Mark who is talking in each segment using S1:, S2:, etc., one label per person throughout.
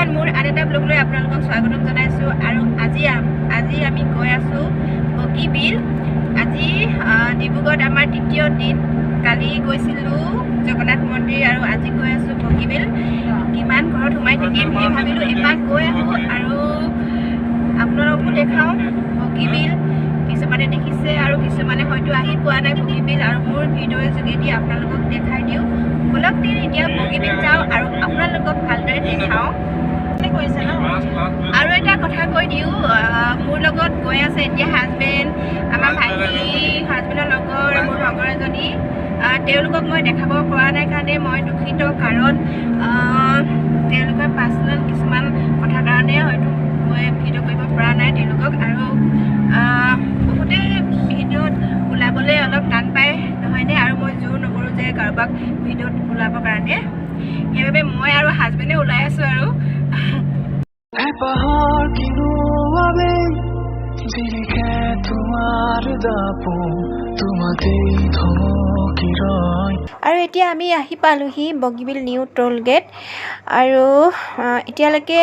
S1: Everyone মোৰ আন এটা ব্লগলৈ আপোনালোকক স্বাগতম জনাইছোঁ আৰু আজি আমি গৈ আছোঁ বগীবিল। আজি ডিব্ৰুগড়ত আমাৰ তৃতীয় দিন। কালি গৈছিলোঁ জগন্নাথ মন্দিৰ আৰু আজি গৈ আছোঁ বগীবিল। কিমান ঘৰত সোমাই থাকিম সেই ভাবিলোঁ এপাক গৈ আহোঁ আৰু আপোনালোককো দেখাওঁ বগীবিল। কিছুমানে দেখিছে আৰু কিছুমানে হয়তো আহি পোৱা নাই বগীবিল, আৰু মোৰ ভিডিঅ'ৰ যোগেদি আপোনালোকক দেখাই দিওঁ। বলক এতিয়া বগীবিল যাওঁ আৰু আপোনালোকক ভালদৰে দেখাওঁ। আৰু এটা কথা কৈ দিওঁ, মোৰ লগত গৈ আছে এতিয়া হাজবেণ্ড, আমাৰ ভাইটি হাজবেণ্ডৰ লগৰ মোৰ লগৰ এজনী। তেওঁলোকক মই দেখাব পৰা নাই কাৰণে মই দুখিত, কাৰণ তেওঁলোকৰ পাৰ্চনেল কিছুমান কথাৰ কাৰণে হয়তো মই ভিডিঅ' কৰিব পৰা নাই তেওঁলোকক। আৰু বহুতে ভিডিঅ'ত ওলাবলৈ অলপ টান পায় নহয়নে, আৰু মই জোৰ নকৰোঁ যে কাৰোবাক ভিডিঅ'ত ওলাবৰ কাৰণে। সেইবাবে মই আৰু হাজবেণ্ডে ওলাই আছোঁ। আৰু এতিয়া আমি আহি পালোহি বগীবিল নিউ টোল গেট। আৰু এতিয়ালৈকে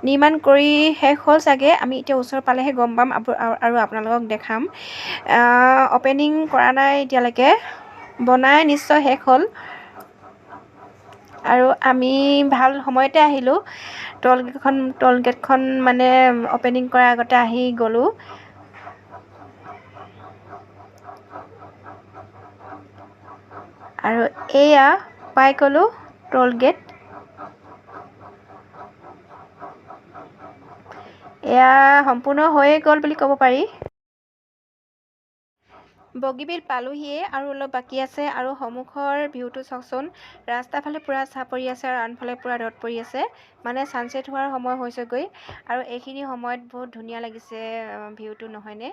S1: নিৰ্মাণ কৰি শেষ হ'ল চাগে। আমি এতিয়া ওচৰ পালেহে গম পাম আৰু আপোনালোকক দেখাম। অপেনিং কৰা নাই এতিয়ালৈকে, বনাই নিশ্চয় শেষ হ'ল। আৰু আমি ভাল সময়তে আহিলোঁ। টোল গেটখন মানে অপেনিং কৰাৰ আগতে আহি গ'লোঁ। আৰু এয়া পাই গ'লোঁ টোল গেট। এয়া সম্পূৰ্ণ হৈয়ে গ'ল বুলি ক'ব পাৰি। বগীবিল পালোহিয়ে আৰু অলপ বাকী আছে। আৰু সন্মুখৰ ভিউটো চাওকচোন, ৰাস্তাৰ ফালে পূৰা ছাঁ পৰি আছে আৰু আনফালে পূৰা ৰ'দ পৰি আছে। মানে ছানছেট হোৱাৰ সময় হৈছেগৈ আৰু এইখিনি সময়ত বহুত ধুনীয়া লাগিছে ভিউটো, নহয়নে?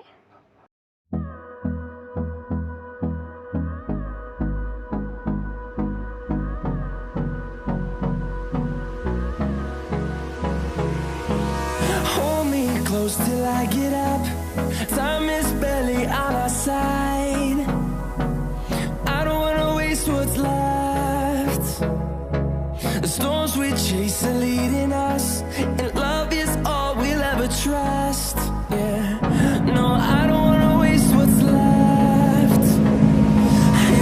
S2: Close till I get up, time is barely on our side. I don't wanna waste what's left. The storms we chase are leading us, and love is all we'll ever trust. Yeah, no, I don't wanna waste what's left.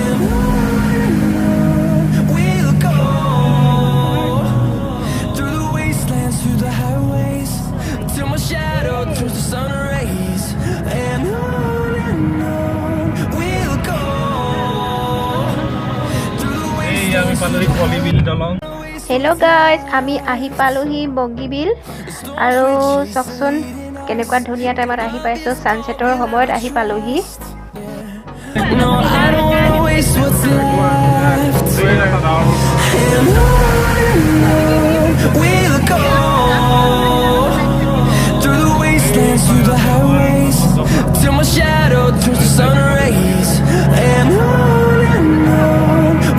S2: And on we'll go, through the wastelands, through the highways, till my shadow turns to sun rays. And on we'll go, through the wastelands, through the highways.
S1: Hello' guys, আমি আহি পালোহি বগীবিল। আৰু চাওকচোন কেনেকুৱা ধুনীয়া টাইমত আহি পাইছোঁ, ছানছেটৰ সময়ত আহি পালোহি।
S2: No, I don't wanna waste what's left. And on we'll go, through the wastelands, through the highways, till my shadow turns to sun rays. And on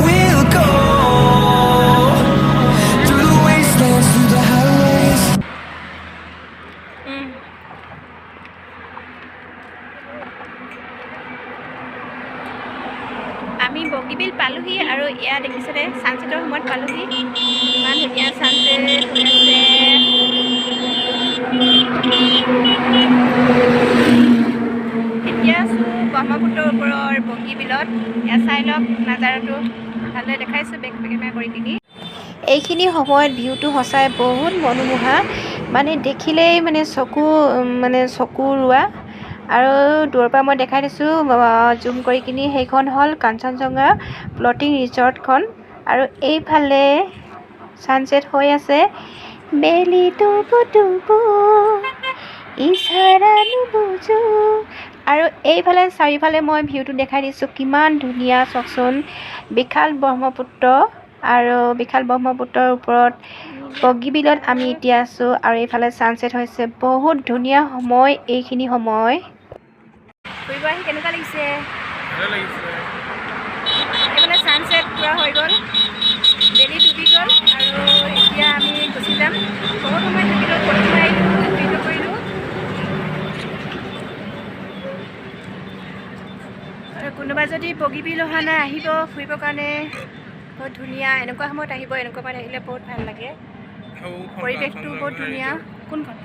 S2: we'll go, through the wastelands, through the highways.
S1: আমি বগীবিল পালোহি আৰু এয়া দেখিছেনে, ছানছেটৰ সময়ত পালোহি। ইমান ধুনীয়া sunset হৈ আছে। এতিয়া আছোঁ ব্ৰহ্মপুত্ৰৰ ওপৰৰ বগীবিলত। এয়া চাই লওক নাজাৰাটো ভালদৰে দেখাইছোঁ বেক কেমেৰা কৰি কিনি। এইখিনি সময়ত ভিউটো সঁচাই বহুত মনোমোহা, মানে দেখিলেই মানে চকু ৰোৱা। আৰু দূৰৰ পৰা মই দেখাই দিছোঁ জুম কৰি কিনি। সেইখন হ'ল কাঞ্চনজঙ্ঘা ফ্ল'টিং ৰিজৰ্টখন। আৰু এইফালে ছানছেট হৈ আছে। বেলি টুপু টুপু ইশাৰা নুবুজো। আৰু এইফালে চাৰিওফালে মই ভিউটো দেখাই দিছোঁ, কিমান ধুনীয়া চাওকচোন। বিশাল ব্ৰহ্মপুত্ৰ, আৰু বিশাল ব্ৰহ্মপুত্ৰৰ ওপৰত বগীবিলত আমি এতিয়া আছোঁ। আৰু এইফালে ছানছেট হৈছে, বহুত ধুনীয়া সময় এইখিনি সময়। ফুৰিব আহি কেনেকুৱা লাগিছে? এইফালে ছানছেট পূৰা হৈ গ'ল, বেলি ডুবি গ'ল। আৰু এতিয়া আমি গুচি যাম। বহুত সময় থাকিলোঁ, ফটো মাৰিলোঁ, ভিডিঅ' কৰিলোঁ। আৰু কোনোবা যদি বগীবিল অহা নাই, আহিব ফুৰিবৰ কাৰণে। বহুত ধুনীয়া, এনেকুৱা সময়ত আহিব। এনেকুৱা সময়ত আহিলে বহুত ভাল লাগে। পৰিৱেশটো বহুত ধুনীয়া কোনখন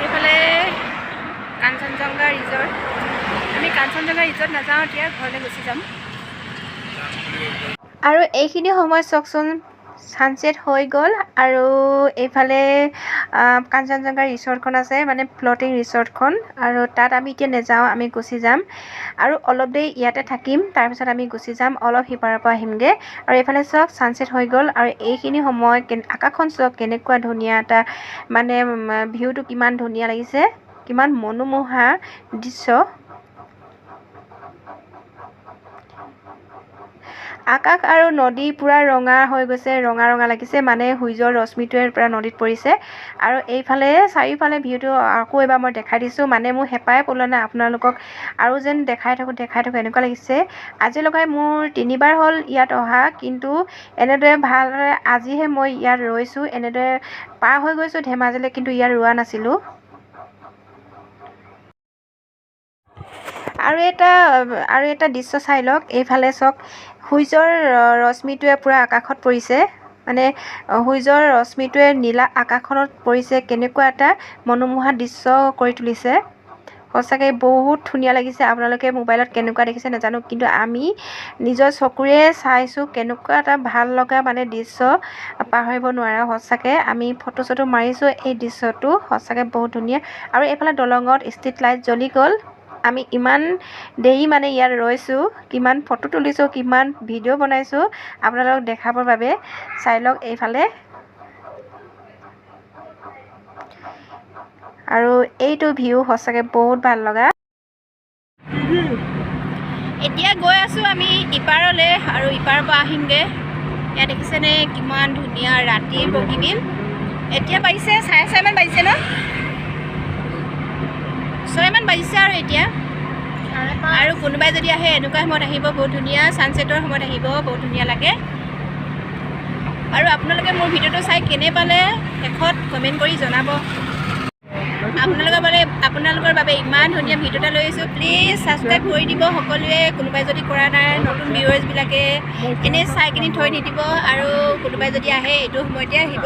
S1: এইফালে কাঞ্চনজংঘা ৰিজৰ্ট আমি কাঞ্চনজংঘা ৰিজৰ্ট নাযাওঁ এতিয়া ঘৰলৈ গুচি যাম আৰু এইখিনি সময় চাওকচোন ছানছেট হৈ গ'ল আৰু এইফালে কাঞ্চনজংঘা ৰিজৰ্টখন আছে মানে ফ্লটিং ৰিজৰ্টখন আৰু তাত আমি এতিয়া নাযাওঁ আমি গুচি যাম আৰু অলপ দেৰি ইয়াতে থাকিম তাৰপিছত আমি গুচি যাম অলপ সিপাৰৰ পৰা আহিমগৈ আৰু এইফালে চাওক ছানছেট হৈ গ'ল আৰু এইখিনি সময় আকাশখন চাওক কেনেকুৱা ধুনীয়া এটা মানে ভিউটো কিমান ধুনীয়া লাগিছে কিমান মনোমোহা দৃশ্য আকাশ আৰু নদী পুৰা ৰঙা হৈ গৈছে ৰঙা ৰঙা লাগিছে মানে সূৰ্যৰ ৰশ্মিটোৱে পুৰা নদীত পৰিছে আৰু এইফালে চাৰিওফালে ভিউটো আকৌ এবাৰ মই দেখাই দিছোঁ মানে মোৰ হেঁপাহে পলোৱা নাই আপোনালোকক আৰু যেন দেখাই থাকোঁ এনেকুৱা লাগিছে আজিলৈকে মোৰ 3বাৰ হ'ল ইয়াত অহা কিন্তু এনেদৰে ভালদৰে আজিহে মই ইয়াত ৰৈছোঁ এনেদৰে পাৰ হৈ গৈছোঁ ধেমাজিলৈ কিন্তু ইয়াত ৰোৱা নাছিলোঁ আৰু এটা দৃশ্য চাই লওক এইফালে চাওক সূৰ্যৰ ৰশ্মিটোৱে পূৰা আকাশত পৰিছে মানে সূৰ্যৰ ৰশ্মিটোৱে নীলা আকাশখনত পৰিছে কেনেকুৱা এটা মনোমোহা দৃশ্য কৰি তুলিছে সঁচাকৈ বহুত ধুনীয়া লাগিছে আপোনালোকে মোবাইলত কেনেকুৱা দেখিছে নাজানো কিন্তু আমি নিজৰ চকুৰে চাইছোঁ কেনেকুৱা এটা ভাল লগা মানে দৃশ্য পাহৰিব নোৱাৰা সঁচাকৈ আমি ফটো চটো মাৰিছোঁ এই দৃশ্যটো সঁচাকৈ বহুত ধুনীয়া আৰু এইফালে দলঙত ষ্ট্ৰীট লাইট জ্বলি গ'ল আমি ইমান দেৰি মানে ইয়াত ৰৈছোঁ কিমান ফটো তুলিছোঁ কিমান ভিডিঅ' বনাইছোঁ আপোনালোকক দেখাবৰ বাবে চাই লওক এইফালে আৰু এইটো ভিউ সঁচাকৈ বহুত ভাল লগা এতিয়া গৈ আছোঁ আমি ইপাৰলৈ আৰু ইপাৰৰ পৰা আহিমগৈ ইয়াত দেখিছেনে কিমান ধুনীয়া ৰাতিৰ বগীবিল এতিয়া বাজিছে 6:30মান বাজিছে ন 6মান বাজিছে আৰু এতিয়া আৰু কোনোবাই যদি আহে এনেকুৱা সময়ত আহিব বহুত ধুনীয়া ছানছেটৰ সময়ত আহিব বহুত ধুনীয়া লাগে আৰু আপোনালোকে মোৰ ভিডিঅ'টো চাই কেনে পালে শেষত কমেণ্ট কৰি জনাব আপোনালোকৰ বাবে ইমান ধুনীয়া ভিডিঅ' এটা লৈ আহিছোঁ প্লিজ ছাবস্ক্ৰাইব কৰি দিব সকলোৱে কোনোবাই যদি কৰা নাই নতুন ভিউৱাৰ্ছবিলাকে এনেই চাই কিনি থৈ নিদিব আৰু কোনোবাই যদি আহে এইটো সময়তে আহিব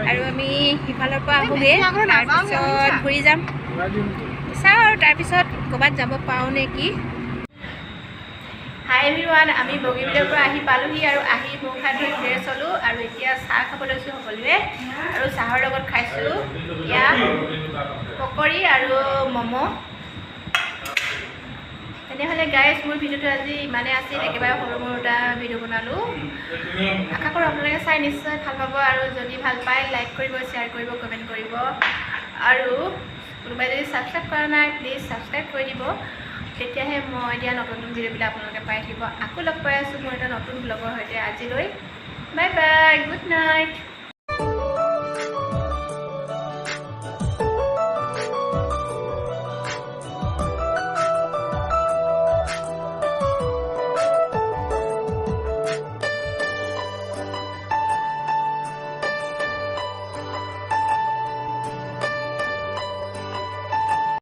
S1: আৰু আমি সিফালৰ পৰা আহোঁগৈ তাৰপিছত ঘূৰি যাম চাওঁ আৰু তাৰপিছত ক'ৰবাত যাব পাৰোঁ নে কি হাই এভৰিৱান আমি বগীবিলৰ পৰা আহি পালোহি আৰু আহি মুখ হাত ধুই ফ্ৰেছ হ'লোঁ আৰু এতিয়া চাহ খাব লৈছোঁ সকলোৱে আৰু চাহৰ লগত খাইছোঁ এতিয়া পকৰি আৰু ম'ম' তেনেহ'লে গাইজ মোৰ ভিডিঅ'টো আজি ইমানেই আছিল একেবাৰে সৰু সৰু এটা ভিডিঅ' বনালোঁ আশা কৰোঁ আপোনালোকে চাই নিশ্চয় ভাল পাব আৰু যদি ভাল পায় লাইক কৰিব শ্বেয়াৰ কৰিব কমেণ্ট কৰিব আৰু কোনোবাই যদি ছাবস্ক্ৰাইব কৰা নাই প্লিজ ছাবস্ক্ৰাইব কৰি দিব তেতিয়াহে মই দিয়া নতুন ভিডিঅ'বিলাক আপোনালোকে পাই থাকিব আকৌ লগ পাই আছোঁ মোৰ এটা নতুন ব্লগৰ সৈতে আজিলৈ বাই বাই গুড নাইট